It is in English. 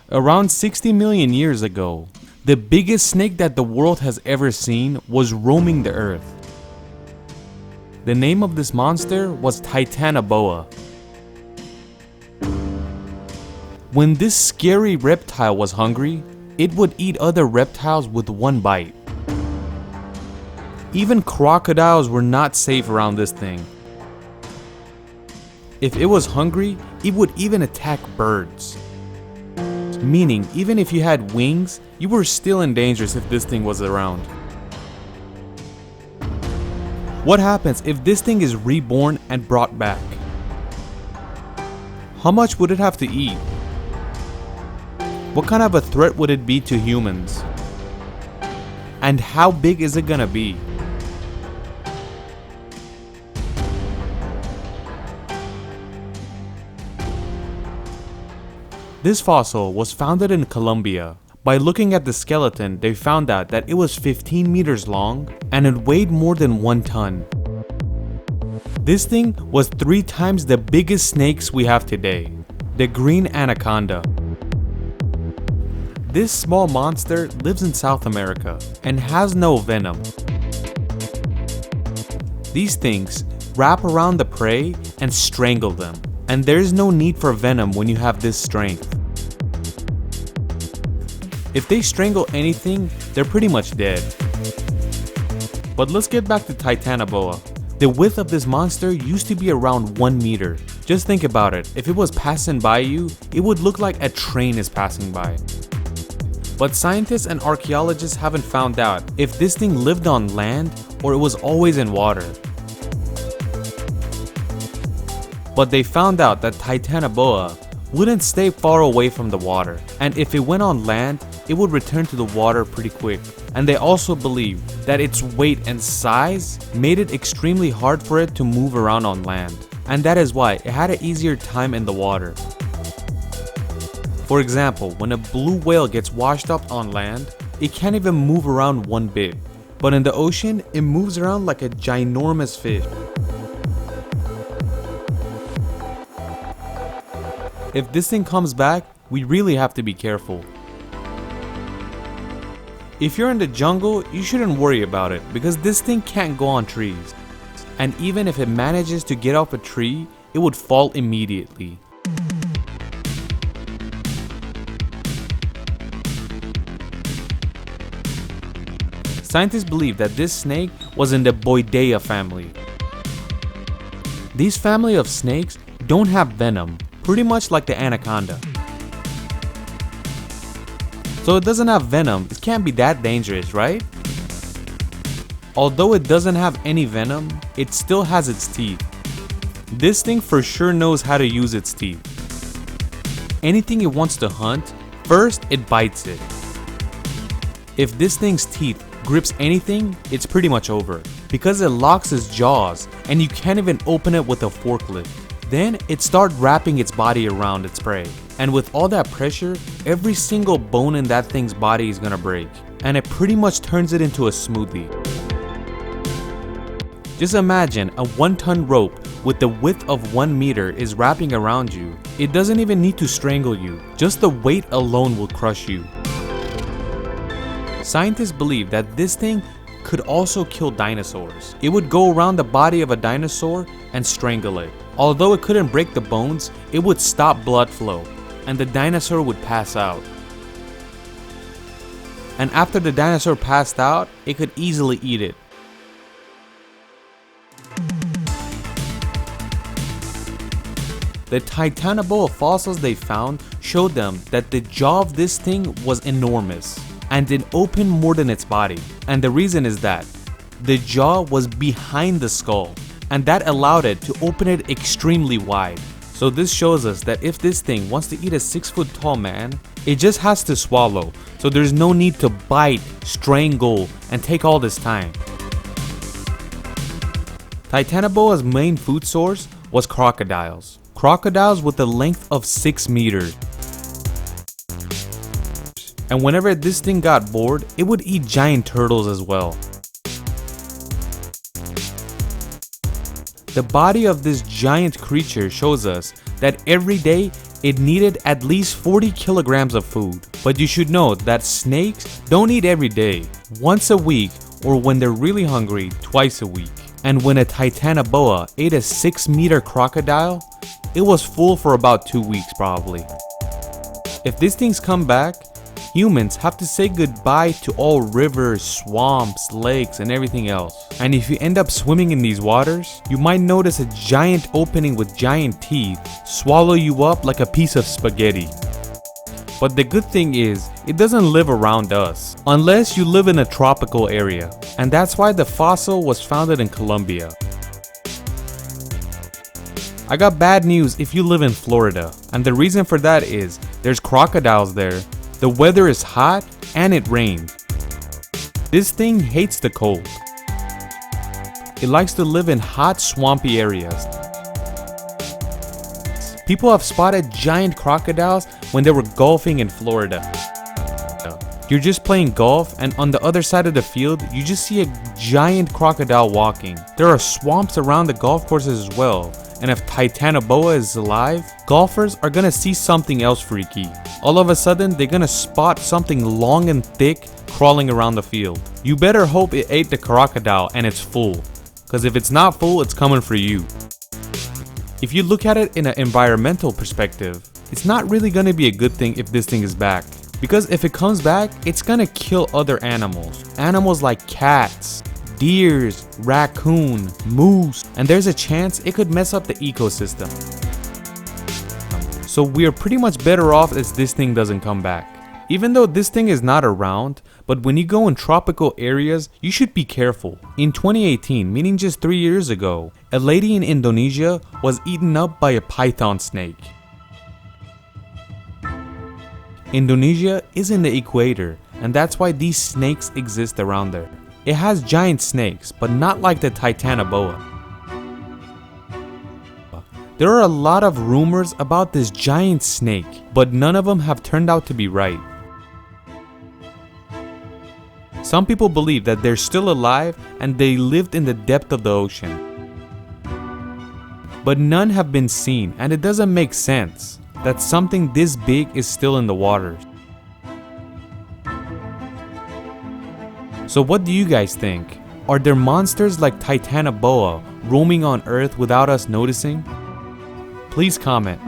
Around 60 million years ago, the biggest snake that the world has ever seen was roaming the earth. The name of this monster was Titanoboa. When this scary reptile was hungry, it would eat other reptiles with one bite. Even crocodiles were not safe around this thing. If it was hungry, it would even attack birds. Meaning, even if you had wings, you were still in danger if this thing was around. What happens if this thing is reborn and brought back? How much would it have to eat? What kind of a threat would it be to humans? And how big is it gonna be? This fossil was founded in Colombia. By looking at the skeleton, they found out that it was 15 meters long and it weighed more than 1 ton. This thing was 3 times the biggest snakes we have today, the green anaconda. This small monster lives in South America and has no venom. These things wrap around the prey and strangle them, and there's no need for venom when you have this strength. If they strangle anything, they're pretty much dead. But let's get back to Titanoboa. The width of this monster used to be around 1 meter. Just think about it, if it was passing by you, it would look like a train is passing by. But scientists and archaeologists haven't found out if this thing lived on land or it was always in water. But they found out that Titanoboa wouldn't stay far away from the water, and if it went on land, it would return to the water pretty quick. And they also believe that its weight and size made it extremely hard for it to move around on land, and that is why it had an easier time in the water. For example, when a blue whale gets washed up on land, it can't even move around one bit, but in the ocean, it moves around like a ginormous fish. If this thing comes back, we really have to be careful. If you're in the jungle, you shouldn't worry about it because this thing can't go on trees. And even if it manages to get off a tree, it would fall immediately. Scientists believe that this snake was in the Boidea family. These family of snakes don't have venom, pretty much like the anaconda. So it doesn't have venom, it can't be that dangerous, right? Although it doesn't have any venom, it still has its teeth. This thing for sure knows how to use its teeth. Anything it wants to hunt, first it bites it. If this thing's teeth grips anything, it's pretty much over, because it locks its jaws and you can't even open it with a forklift. Then it starts wrapping its body around its prey. And with all that pressure, every single bone in that thing's body is gonna break. And it pretty much turns it into a smoothie. Just imagine a 1-ton rope with the width of 1 meter is wrapping around you. It doesn't even need to strangle you. Just the weight alone will crush you. Scientists believe that this thing could also kill dinosaurs. It would go around the body of a dinosaur and strangle it. Although it couldn't break the bones, it would stop blood flow, and the dinosaur would pass out. And after the dinosaur passed out, it could easily eat it. The Titanoboa fossils they found showed them that the jaw of this thing was enormous and it opened more than its body. And the reason is that the jaw was behind the skull, and that allowed it to open it extremely wide. So this shows us that if this thing wants to eat a 6-foot tall man, it just has to swallow. So there's no need to bite, strangle, and take all this time. Titanoboa's main food source was crocodiles. Crocodiles with a length of 6 meters. And whenever this thing got bored, it would eat giant turtles as well. The body of this giant creature shows us that every day It needed at least 40 kilograms of food. But you should know that snakes don't eat every day, once a week, or when they're really hungry, twice a week. And when a Titanoboa ate a 6-meter crocodile, it was full for about 2 weeks probably. If these things come back, humans have to say goodbye to all rivers, swamps, lakes, and everything else. And if you end up swimming in these waters, you might notice a giant opening with giant teeth swallow you up like a piece of spaghetti. But the good thing is, it doesn't live around us, unless you live in a tropical area. And that's why the fossil was founded in Colombia. I got bad news if you live in Florida, and the reason for that is, there's crocodiles there, the weather is hot, and it rains. This thing hates the cold. It likes to live in hot, swampy areas. People have spotted giant crocodiles when they were golfing in Florida. You're just playing golf, and on the other side of the field, you just see a giant crocodile walking. There are swamps around the golf courses as well, and if Titanoboa is alive, golfers are gonna see something else freaky. All of a sudden, they're gonna spot something long and thick crawling around the field. You better hope it ate the crocodile and it's full, because if it's not full, it's coming for you. If you look at it in an environmental perspective, it's not really gonna be a good thing if this thing is back. Because if it comes back, it's gonna kill other animals. Animals like cats, deers, raccoon, moose, and there's a chance it could mess up the ecosystem. So we are pretty much better off as this thing doesn't come back. Even though this thing is not around, but when you go in tropical areas, you should be careful. In 2018, meaning just 3 years ago, a lady in Indonesia was eaten up by a python snake. Indonesia is in the equator, and that's why these snakes exist around there. It has giant snakes, but not like the Titanoboa. There are a lot of rumors about this giant snake, but none of them have turned out to be right. Some people believe that they're still alive and they lived in the depth of the ocean. But none have been seen, and it doesn't make sense that something this big is still in the waters. So what do you guys think? Are there monsters like Titanoboa roaming on Earth without us noticing? Please comment.